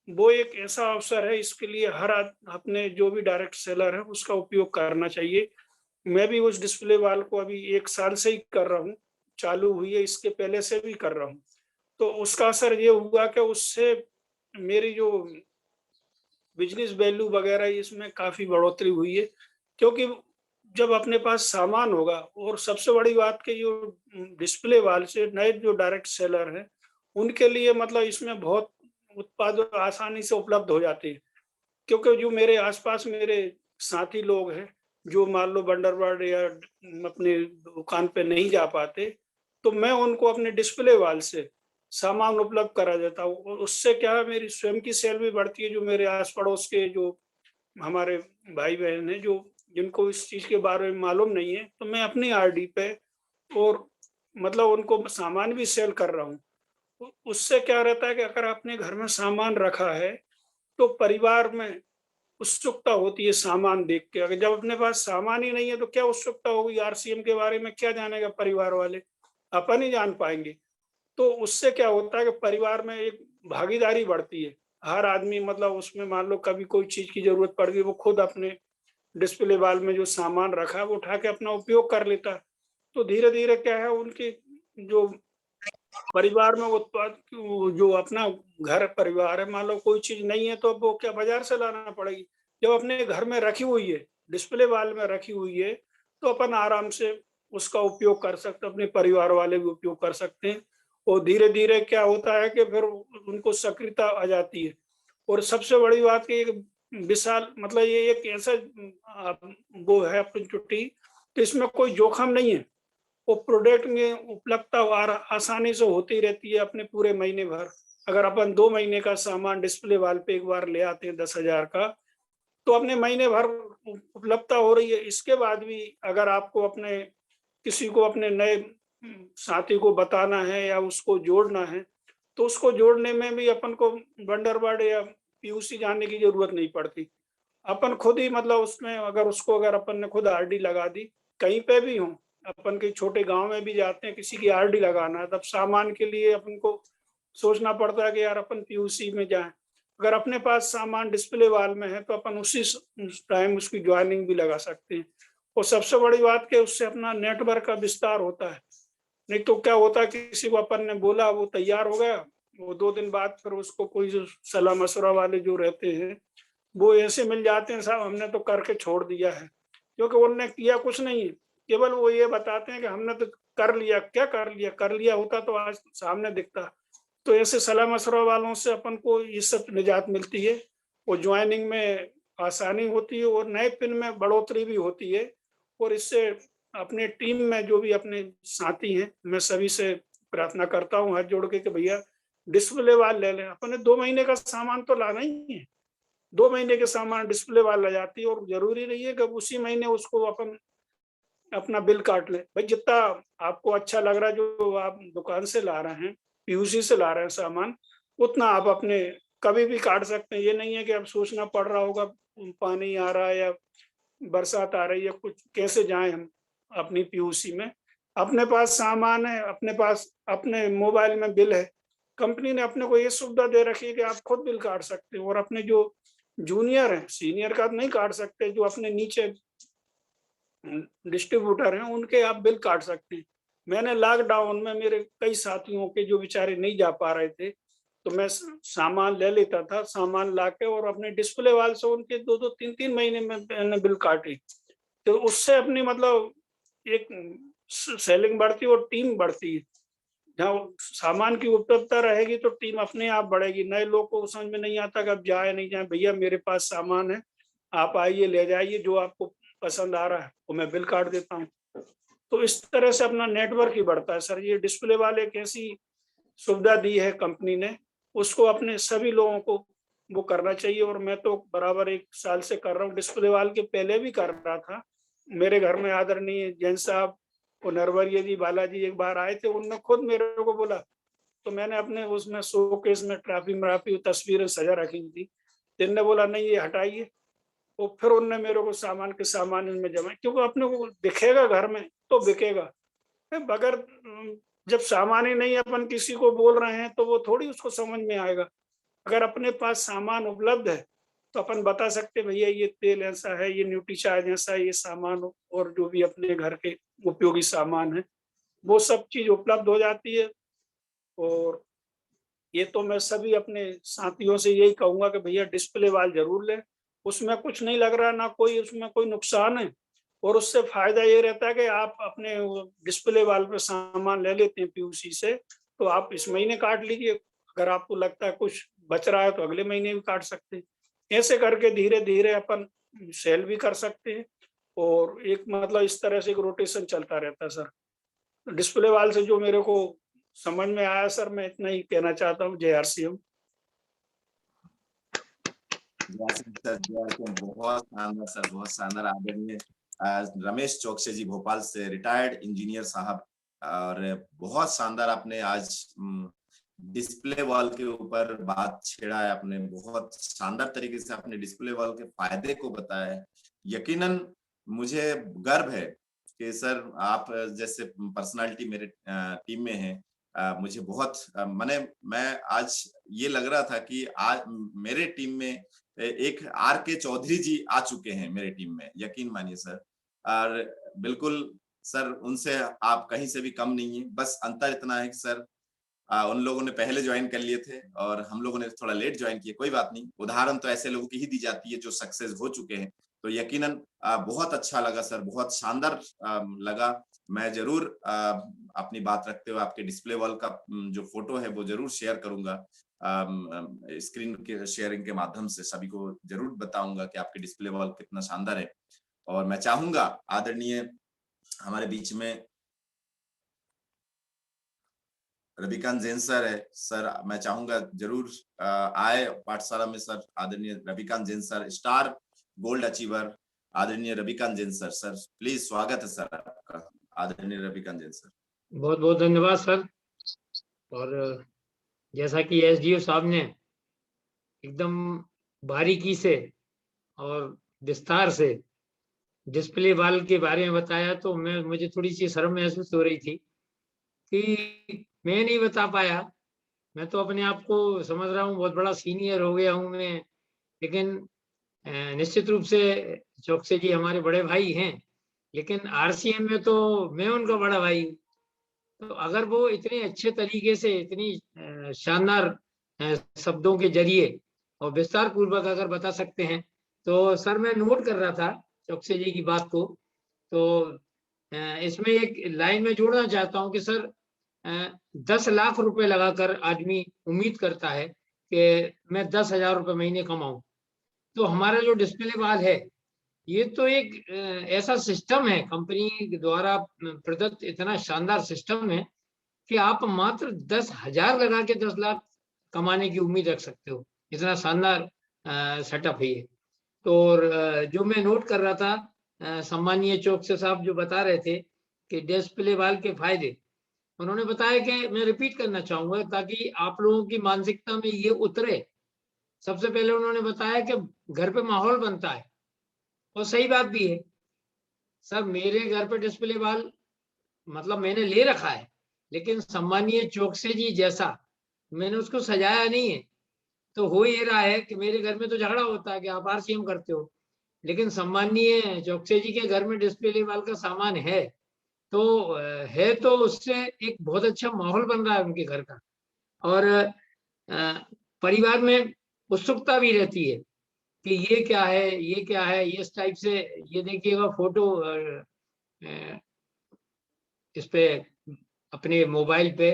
वो एक ऐसा अवसर है, इसके लिए हर अपने जो भी डायरेक्ट सेलर है उसका उपयोग करना चाहिए। मैं भी उस डिस्प्ले वॉल को अभी 1 साल से ही कर रहा हूँ, चालू हुई है इसके पहले से भी कर रहा हूँ। तो उसका असर ये हुआ कि उससे मेरी जो बिज़नेस वैल्यू वग़ैरह इसमें काफ़ी बढ़ोतरी हुई है, क्योंकि जब अपने पास सामान होगा और सबसे बड़ी बात कि जो डिस्प्ले वॉल से नए जो डायरेक्ट सेलर हैं, उनके लिए मतलब इसमें बहुत उत्पाद आसानी से उपलब्ध हो जाते हैं। क्योंकि जो मेरे आस-पास मेरे साथी लोग हैं, जो मान लो बंदरबाड़ या अपनी दुकान पे नहीं जा पाते, तो मैं उनको अपने डिस्प्ले वॉल से सामान उपलब्ध करा देता हूँ और उससे क्या है मेरी स्वयं की सेल भी बढ़ती है, जो मेरे आस-पड़ोस के जो हमारे भाई-बहन हैं, जो जिनको इस चीज़ के बारे में मालूम नहीं है, तो मैं अपनी आरडी पे और मतलब उनको सामान भी सेल कर रहा हूँ। उससे क्या रहता है कि अगर आपने घर में सामान रखा है, तो परिवार में उत्सुकता होती है सामान देख के। अगर जब अपने पास सामान ही नहीं है तो क्या उत्सुकता होगी, आरसीएम के बारे में क्या जानेगा परिवार वाले? अपन ही जान पाएँगे। तो उससे क्या होता है कि परिवार में एक भागीदारी बढ़ती है। हर आदमी मतलब उसमें मान लो कभी कोई चीज़ की ज़रूरत पड़ गई, वो खुद अपने डिस्प्ले वॉल में जो सामान रखा है वो उठा के अपना उपयोग कर लेता है। तो धीरे-धीरे क्या है उनकी जो परिवार में उत्पाद वो जो अपना घर परिवार है, मान लो कोई चीज़ नहीं है तो अब वो क्या बाज़ार से लाना पड़ेगी। जब अपने घर में रखी हुई है, डिस्प्ले वॉल में रखी हुई है, तो अपन आराम से उसका उपयोग कर सकते हैं, अपने परिवार वाले भी उपयोग कर सकते हैं। और धीरे-धीरे क्या होता है कि फिर उनको सक्रियता आ जाती है। और सबसे बड़ी बात कि एक विशाल मतलब ये एक ऐसा वो है अपॉर्चुनिटी कि इसमें कोई जोखिम नहीं है। वो प्रोडक्ट में उपलब्धता आसानी से होती रहती है अपने पूरे महीने भर। अगर अपन 2 महीने का सामान डिस्प्ले वॉल पे एक बार ले आते हैं 10,000 का, तो अपने महीने भर उपलब्धता हो रही है। इसके बाद भी अगर आपको अपने किसी को अपने नए साथी को बताना है या उसको जोड़ना है, तो उसको जोड़ने में भी अपन को वंडरबार्ड या पीयूसी जाने की ज़रूरत नहीं पड़ती। अपन खुद ही मतलब उसमें अगर अपन ने खुद आरडी लगा दी, कहीं पे भी हों, अपन के छोटे गाँव में भी जाते हैं, किसी की आरडी लगाना है, तब सामान के लिए अपन को सोचना पड़ता है कि यार अपन पीयूसी में जाएँ। अगर अपने पास सामान डिस्प्ले वॉल में है, तो अपन उसी उस टाइम उसकी जॉइनिंग भी लगा सकते हैं। और सबसे बड़ी बात कि उससे अपना नेटवर्क का विस्तार होता है। नहीं तो क्या होता है किसी को अपन ने बोला, वो तैयार हो गया, वो 2 दिन बाद फिर उसको कोई जो सलाह-मशवरा वाले जो रहते हैं, वो ऐसे मिल जाते हैं, साहब हमने तो करके छोड़ दिया है, क्योंकि उन्होंने किया कुछ नहीं है। केवल वो ये बताते हैं कि हमने तो कर लिया, क्या कर लिया? कर लिया होता तो आज सामने दिखता। तो ऐसे सलाह-मशवरा वालों से अपन को ये सब निजात मिलती है और जॉइनिंग में आसानी होती है और नए पिन में बढ़ोतरी भी होती है। और इससे अपने टीम में जो भी अपने साथी हैं, मैं सभी से प्रार्थना करता हूँ हाथ जोड़ के कि भैया डिस्प्ले वॉल ले लें। अपन ने 2 महीने का सामान तो लाना ही है। 2 महीने के सामान डिस्प्ले वॉल आ जाती है और ज़रूरी नहीं है कि उसी महीने उसको अपन अपना बिल काट लें। भाई जितना आपको अच्छा लग रहा है जो आप दुकान से ला रहे हैं, पीयूसी से ला रहे हैं सामान, उतना आप अपने कभी भी काट सकते हैं। ये नहीं है कि अब सोचना पड़ रहा होगा पानी आ रहा है या बरसात आ रही है, कुछ कैसे जाएँ हम अपनी पीयूसी में। अपने पास सामान है, अपने पास अपने मोबाइल में बिल है। कंपनी ने अपने को ये सुविधा दे रखी है कि आप खुद बिल काट सकते हो और अपने जो जूनियर हैं, सीनियर का नहीं काट सकते, जो अपने नीचे डिस्ट्रीब्यूटर हैं, उनके आप बिल काट सकते हैं। मैंने लॉकडाउन में मेरे कई साथियों के जो बेचारे नहीं जा पा रहे थे, तो मैं सामान ले लेता था, सामान लाके और अपने डिस्प्ले वॉल से उनके 2-2 3-3 महीने में मैंने बिल काटे। तो उससे अपनी मतलब एक सेलिंग बढ़ती है और टीम बढ़ती है। जहाँ सामान की उपलब्धता रहेगी तो टीम अपने आप बढ़ेगी। नए लोग को समझ में नहीं आता कि अब जाए नहीं जाए, भैया मेरे पास सामान है, आप आइए ले जाइए, जो आपको पसंद आ रहा है वो मैं बिल काट देता हूँ। तो इस तरह से अपना नेटवर्क ही बढ़ता है सर। ये डिस्प्ले वाले एक ऐसी सुविधा दी है कंपनी ने, उसको अपने सभी लोगों को वो करना चाहिए और मैं तो बराबर 1 साल से कर रहा हूँ। डिस्प्ले वाले के पहले भी कर रहा था। मेरे घर में आदरणीय जैन साहब और नरवरिया जी, बालाजी एक बार आए थे, उन्होंने खुद मेरे को बोला, तो मैंने अपने उसमें शोकेस में ट्रॉफी-म्रॉफी तस्वीरें सजा रखी थी। तो इन्होंने बोला नहीं ये हटाइए, और फिर उन्होंने मेरे को सामान के सामान इनमें जमा, क्योंकि अपने को दिखेगा घर में तो बिकेगा। बगैर जब सामान ही नहीं अपन किसी को बोल रहे हैं तो वो थोड़ी उसको समझ में आएगा। अगर अपने पास सामान उपलब्ध है तो अपन बता सकते हैं भैया ये तेल ऐसा है, ये न्यूट्रीचार्ज ऐसा है, ये सामान और जो भी अपने घर के उपयोगी सामान है वो सब चीज उपलब्ध हो जाती है। और ये तो मैं सभी अपने साथियों से यही कहूंगा कि भैया डिस्प्ले वाल जरूर लें। उसमें कुछ नहीं लग रहा, ना कोई उसमें कोई नुकसान है। और उससे फायदा ये रहता है कि आप अपने डिस्प्ले वाल पे सामान ले लेते हैं पीयूसी से, तो आप इस महीने काट लीजिए, अगर आपको लगता है कुछ बच रहा है तो अगले महीने भी काट सकते हैं। ऐसे करके धीरे धीरे अपन सेल भी कर सकते हैं। और एक मतलब इस तरह से एक रोटेशन चलता रहता है सर। डिस्प्ले वाल से जो मेरे को समझ में आया सर, मैं इतना ही कहना चाहता हूँ। जय आरसीएम। सर बहुत शानदार सर, बहुत शानदार। आदरणीय रमेश चौकसे जी भोपाल से, रिटायर्ड इंजीनियर साहब, और बहुत शानदार आपने आज डिस्प्ले वॉल के ऊपर बात छेड़ा है। आपने बहुत शानदार तरीके से अपने डिस्प्ले वॉल के फायदे को बताया है। यकीनन मुझे गर्व है कि सर आप जैसे पर्सनालिटी मेरे टीम में है। मुझे बहुत मैं आज ये लग रहा था कि आज मेरे टीम में एक R.K. चौधरी जी आ चुके हैं मेरे टीम में, यकीन मानिए सर। और बिल्कुल सर, उनसे आप कहीं से भी कम नहीं है। बस अंतर इतना है कि सर उन लोगों ने पहले ज्वाइन कर लिए थे और हम लोगों ने थोड़ा लेट ज्वाइन किए। कोई बात नहीं, उदाहरण तो ऐसे लोगों की ही दी जाती है जो सक्सेस हो चुके हैं। तो यकीनन बहुत अच्छा लगा सर, बहुत शानदार लगा। मैं जरूर अपनी बात रखते हुए आपके डिस्प्ले वॉल का जो फोटो है वो जरूर शेयर करूंगा। स्क्रीन के शेयरिंग के माध्यम से सभी को जरूर बताऊंगा कि आपके डिस्प्ले वॉल कितना शानदार है। और मैं चाहूंगा आदरणीय हमारे बीच में रविकांत जैन सर है। सर मैं चाहूंगा जरूर आए पाठशाला में सर। आदरणीय Ravikant Jain sir, star gold achiever, आदरणीय Ravikant Jain sir. Sir please, स्वागत है सर आपका, आदरणीय रविकांत जैन सर। बहुत बहुत धन्यवाद सर। और जैसा कि एसडीओ साहब ने एकदम बारीकी से और विस्तार से डिस्प्ले वाल के बारे में बताया, तो मुझे थोड़ी सी शर्म महसूस हो रही थी कि मैं नहीं बता पाया। मैं तो अपने आप को समझ रहा हूँ बहुत बड़ा सीनियर हो गया हूँ मैं, लेकिन निश्चित रूप से चौकसे जी हमारे बड़े भाई हैं, लेकिन आरसीएम में तो मैं उनका बड़ा भाई हूँ। तो अगर वो इतने अच्छे तरीके से, इतनी शानदार शब्दों के जरिए और विस्तार पूर्वक अगर बता सकते हैं, तो सर मैं नोट कर रहा था चौकसे जी की बात को। तो इसमें एक लाइन में जोड़ना चाहता हूँ कि सर 10 लाख रुपए लगाकर आदमी उम्मीद करता है कि मैं 10,000 रुपए महीने कमाऊं। तो हमारा जो डिस्प्ले वाल है, ये तो एक ऐसा सिस्टम है, कंपनी द्वारा प्रदत्त इतना शानदार सिस्टम है कि आप मात्र 10,000 लगा के 10 लाख कमाने की उम्मीद रख सकते हो। इतना शानदार सेटअप है ये। तो जो मैं नोट कर रहा था, सम्मानीय चौकसे साहब जो बता रहे थे कि डिस्प्ले वाल के फायदे, उन्होंने बताया कि मैं रिपीट करना चाहूंगा ताकि आप लोगों की मानसिकता में ये उतरे। सबसे पहले उन्होंने बताया कि घर पे माहौल बनता है, और सही बात भी है सर। मेरे घर पे डिस्प्ले वाल मतलब मैंने ले रखा है, लेकिन सम्मानीय चौकसे जी जैसा मैंने उसको सजाया नहीं है। तो हो ये रहा है कि मेरे घर में तो झगड़ा होता है कि आप आरसीएम करते हो, लेकिन सम्मानीय चौकसे जी के घर में डिस्प्ले वाल का सामान है, तो तो उससे एक बहुत अच्छा माहौल बन रहा है उनके घर का। और परिवार में उत्सुकता भी रहती है कि ये क्या है, ये क्या है, ये इस टाइप से। ये देखिएगा फोटो इस पे अपने मोबाइल पे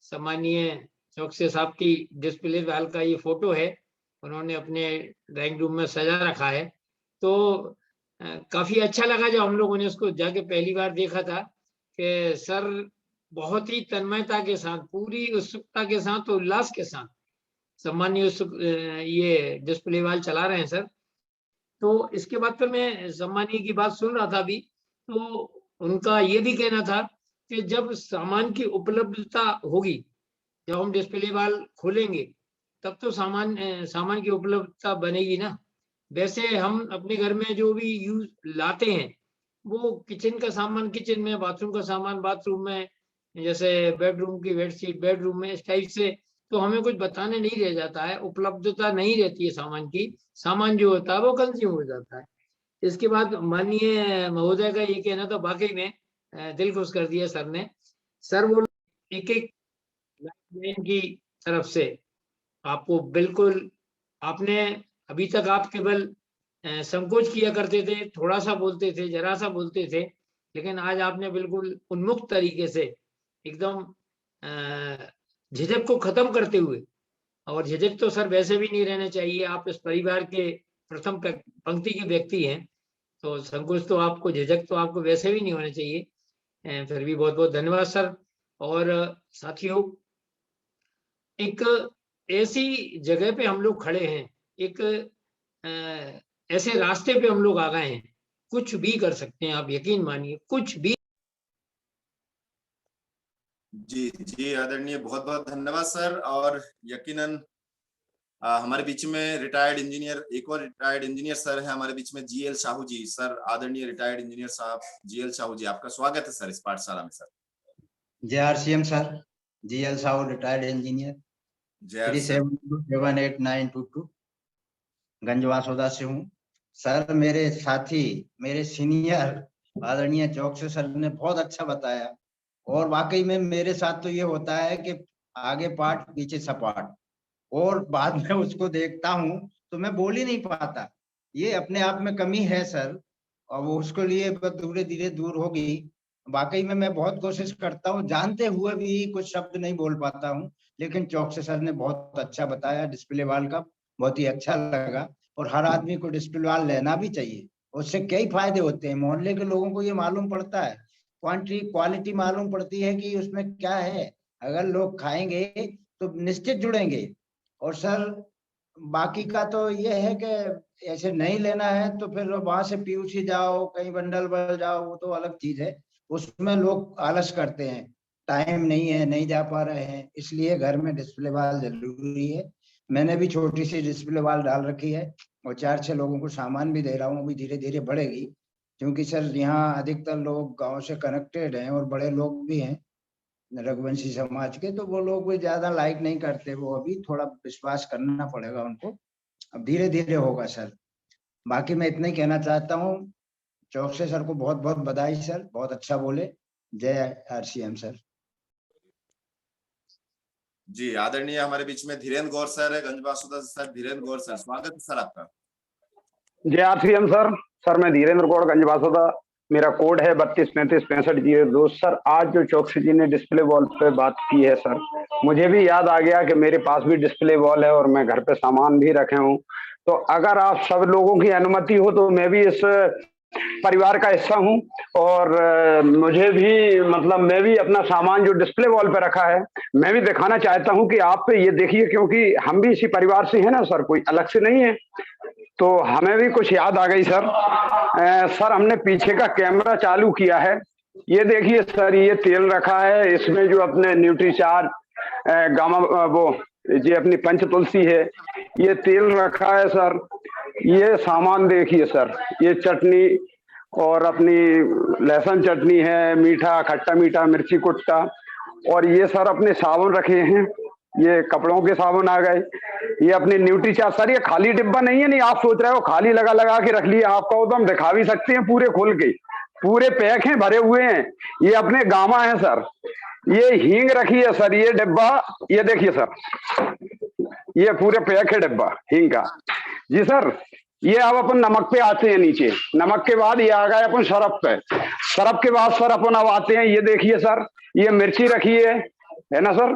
सम्मानीय चौकसे साहब की डिस्प्ले वाल का ये फोटो है, उन्होंने अपने ड्राइंग रूम में सजा रखा है। तो काफी अच्छा लगा जब हम लोगों ने उसको जाके पहली बार देखा था कि सर बहुत ही तन्मयता के साथ, पूरी उत्सुकता के साथ, उल्लास के साथ सम्मानीय ये डिस्प्ले वाल चला रहे हैं सर। तो इसके बाद फिर मैं सम्मानीय की बात सुन रहा था अभी, तो उनका ये भी कहना था कि जब सामान की उपलब्धता होगी, जब हम डिस्प्ले वाल खोलेंगे तब तो सामान की उपलब्धता बनेगी ना। वैसे हम अपने घर में जो भी यूज लाते हैं, वो किचन का सामान किचन में, बाथरूम का सामान बाथरूम में, जैसे बेडरूम की बेडशीट बेडरूम में, इस टाइप से तो हमें कुछ बताने नहीं रह जाता है, उपलब्धता नहीं रहती है सामान की, सामान जो होता है वो कंज्यूम हो जाता है। इसके बाद माननीय महोदय का ये कहना तो वाकई में दिल खुश कर दिया सर ने। सर वो एक एक लाइन की तरफ से आपको बिल्कुल, आपने अभी तक आप केवल संकोच किया करते थे, थोड़ा सा बोलते थे, जरा सा बोलते थे, लेकिन आज आपने बिल्कुल उन्मुक्त तरीके से एकदम झिझक को खत्म करते हुए, और झिझक तो सर वैसे भी नहीं रहने चाहिए, आप इस परिवार के प्रथम पंक्ति के व्यक्ति हैं, तो संकोच तो आपको, झिझक तो आपको वैसे भी नहीं होने चाहिए। फिर भी बहुत बहुत धन्यवाद सर। और साथियों, एक ऐसी जगह पे हम लोग खड़े हैं, एक ऐसे रास्ते पे हम लोग आ गए हैं, कुछ भी कर सकते हैं, आप यकीन मानिए, कुछ भी। जी जी आदरणीय, बहुत बहुत धन्यवाद सर। और यकीनन हमारे बीच में रिटायर्ड इंजीनियर, एक और रिटायर्ड इंजीनियर सर है हमारे बीच में, जीएल साहू जी। सर, आदरणीय रिटायर्ड इंजीनियर साहब जीएल साहू जी, आपका स्वागत है सर इस पाठशाला में। सर जय RCM sir, GL Sahu retired engineer, 372892 Ganjbasoda से हूँ। सर मेरे साथी, मेरे सीनियर आदरणीय चौकसे सर ने बहुत अच्छा बताया, और वाकई में मेरे साथ तो ये होता है कि आगे पाठ पीछे सपाट, और बाद में उसको देखता हूँ तो मैं बोल ही नहीं पाता। ये अपने आप में कमी है सर, और वो उसके लिए धीरे धीरे दूर होगी। वाकई में मैं बहुत कोशिश करता हूँ, जानते हुए भी कुछ शब्द नहीं बोल पाता हूँ, लेकिन चौकसे सर ने बहुत अच्छा बताया। डिस्प्ले वाल का बहुत ही अच्छा लगा, और हर आदमी को डिस्प्ले वाल लेना भी चाहिए, उससे कई फायदे होते हैं। मोहल्ले के लोगों को ये मालूम पड़ता है, क्वालिटी मालूम पड़ती है कि उसमें क्या है। अगर लोग खाएंगे तो निश्चित जुड़ेंगे। और सर बाकी का तो ये है कि ऐसे नहीं लेना है तो फिर वहां से पीयूसी जाओ, कहीं बंडल बल जाओ, वो तो अलग चीज है। उसमें लोग आलस करते हैं, टाइम नहीं है, नहीं जा पा रहे हैं, इसलिए घर में डिस्प्ले वाल जरूरी है। मैंने भी छोटी सी डिस्प्ले वाल डाल रखी है, और 4-6 लोगों को सामान भी दे रहा हूँ। अभी धीरे धीरे बढ़ेगी, क्योंकि सर यहाँ अधिकतर लोग गाँव से कनेक्टेड हैं, और बड़े लोग भी हैं रघुवंशी समाज के, तो वो लोग भी ज्यादा लाइक नहीं करते। वो अभी थोड़ा विश्वास करना पड़ेगा उनको, अब धीरे धीरे होगा सर। बाकी मैं इतना ही कहना चाहता हूँ, चौकसे सर को बहुत बहुत बधाई सर, बहुत अच्छा बोले। जय आरसीएम सर। जी आदरणीय, हमारे बीच में धीरेन्द्र गौर सर है गंजवासुदा से। सर धीरेन्द्र गौर सर, स्वागत है सर आपका। जय आरसीएम सर। सर मैं धीरेन्द्र गौड़ गंजवासोदा, मेरा कोड है 32356502। सर आज जो चौकसी जी ने डिस्प्ले वॉल पे बात की है सर, मुझे भी याद आ गया कि मेरे पास भी डिस्प्ले वॉल है और मैं घर पे सामान भी रखे हूँ। तो अगर आप सब लोगों की अनुमति हो तो मैं भी इस परिवार का हिस्सा हूँ, और मुझे भी मतलब मैं भी अपना सामान जो डिस्प्ले वॉल पे रखा है मैं भी दिखाना चाहता हूँ कि आप ये देखिए, क्योंकि हम भी इसी परिवार से हैं ना सर, कोई अलग से नहीं है। तो हमें भी कुछ याद आ गई सर। सर हमने पीछे का कैमरा चालू किया है, ये देखिए सर, ये तेल रखा है, इसमें जो अपने न्यूट्रीचार्ज गामा वो ये अपनी पंच तुलसी है, ये तेल रखा है सर। ये सामान देखिए सर, ये चटनी और अपनी लहसुन चटनी है, मीठा खट्टा मीठा मिर्ची कुट्टा, और ये सर अपने साबुन रखे हैं, ये कपड़ों के साबुन आ गए। ये अपने न्यूट्रीचार्ज सर, ये खाली डिब्बा नहीं है, नहीं आप सोच रहे हो खाली लगा लगा के रख लिया, आपको तो हम दिखा भी सकते हैं पूरे खोल के, पूरे पैक हैं, भरे हुए हैं। ये अपने गामा है सर। ये हींग रखी है सर, ये डिब्बा, ये देखिए सर, ये पूरे पैक है डिब्बा हींग का। जी सर, ये अब अपन नमक पे आते हैं नीचे, नमक के बाद ये आ गए अपन सरफ पे, सरफ के बाद सर अपन अब आते हैं, ये देखिए सर, ये मिर्ची रखी है ना सर।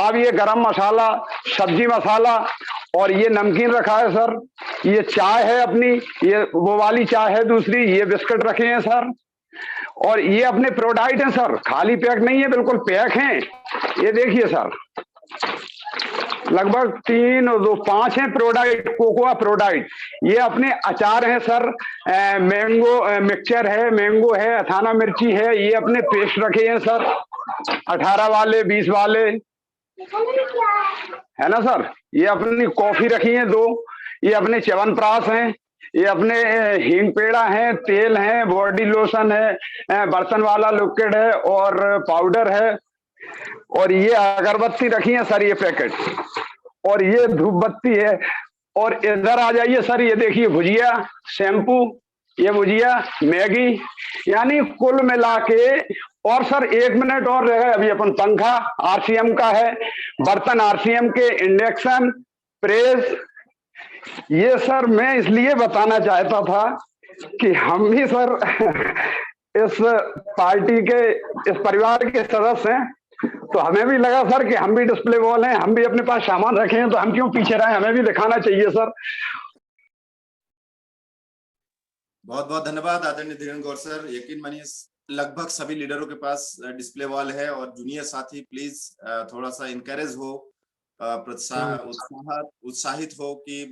अब ये गरम मसाला, सब्जी मसाला, और ये नमकीन रखा है सर। ये चाय है अपनी, ये वो वाली चाय है दूसरी, ये बिस्किट रखे हैं सर। और ये अपने प्रोडक्ट हैं सर, खाली पैक नहीं है, बिल्कुल पैक हैं। ये देखिए सर, लगभग 3 और 2 5 हैं प्रोडक्ट, कोकोआ प्रोडक्ट। ये अपने अचार हैं सर, मैंगो मिक्सचर है, मैंगो है, अथाना मिर्ची है, ये अपने पेस्ट रखे हैं सर, 18 वाले 20 वाले, है ना सर। ये अपनी कॉफी रखी है 2, ये अपने च्यवनप्राश हैं, ये अपने हींग पेड़ा है, तेल है, बॉडी लोशन है, बर्तन वाला लिक्विड है और पाउडर है। और ये अगरबत्ती रखी है सर, ये पैकेट, और ये धूप बत्ती है। और इधर आ जाइए सर, ये देखिए भुजिया, शैम्पू, ये भुजिया, मैगी, यानी कुल मिला के। और सर 1 मिनट और रहे, अभी अपन पंखा आरसीएम का है, बर्तन आरसीएम के, इंडक्शन, प्रेस। ये सर मैं इसलिए बताना चाहता था कि हम भी सर इस पार्टी के, इस परिवार के सदस्य हैं, तो हमें भी लगा सर कि हम भी डिस्प्ले वॉल हैं, हम भी अपने पास सामान रखे हैं, तो हम क्यों पीछे रहे, हमें भी दिखाना चाहिए सर। बहुत बहुत धन्यवाद आदरणीय धीरेन्द्र गौर सर। यकीन मानिए लगभग सभी लीडरों के पास डिस्प्ले वॉल है, और जूनियर साथी प्लीज थोड़ा सा इनकरेज हो, उत्साहित हो कि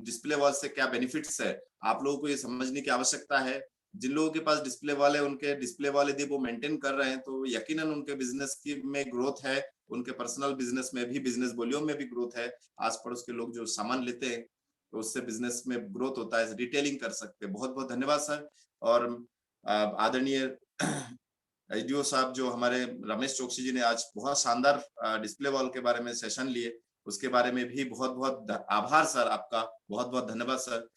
डिस्प्ले वॉल से क्या बेनिफिट्स है। आप लोगों को ये समझने की आवश्यकता है, जिन लोगों के पास डिस्प्ले वॉल है, उनके डिस्प्ले वॉल यदि वो मेंटेन कर रहे हैं तो यकीनन उनके बिजनेस की में ग्रोथ है, उनके पर्सनल बिजनेस में भी, बिजनेस वॉल्यूम में भी ग्रोथ है। आस पड़ोस के लोग जो सामान लेते हैं तो उससे बिजनेस में ग्रोथ होता है, रिटेलिंग कर सकते हैं। बहुत बहुत धन्यवाद सर। और आदरणीय एसडीओ साहब, जो हमारे रमेश चौकसी जी ने आज बहुत शानदार डिस्प्ले वॉल के बारे में सेशन लिए, उसके बारे में भी बहुत बहुत आभार सर आपका, बहुत बहुत धन्यवाद सर।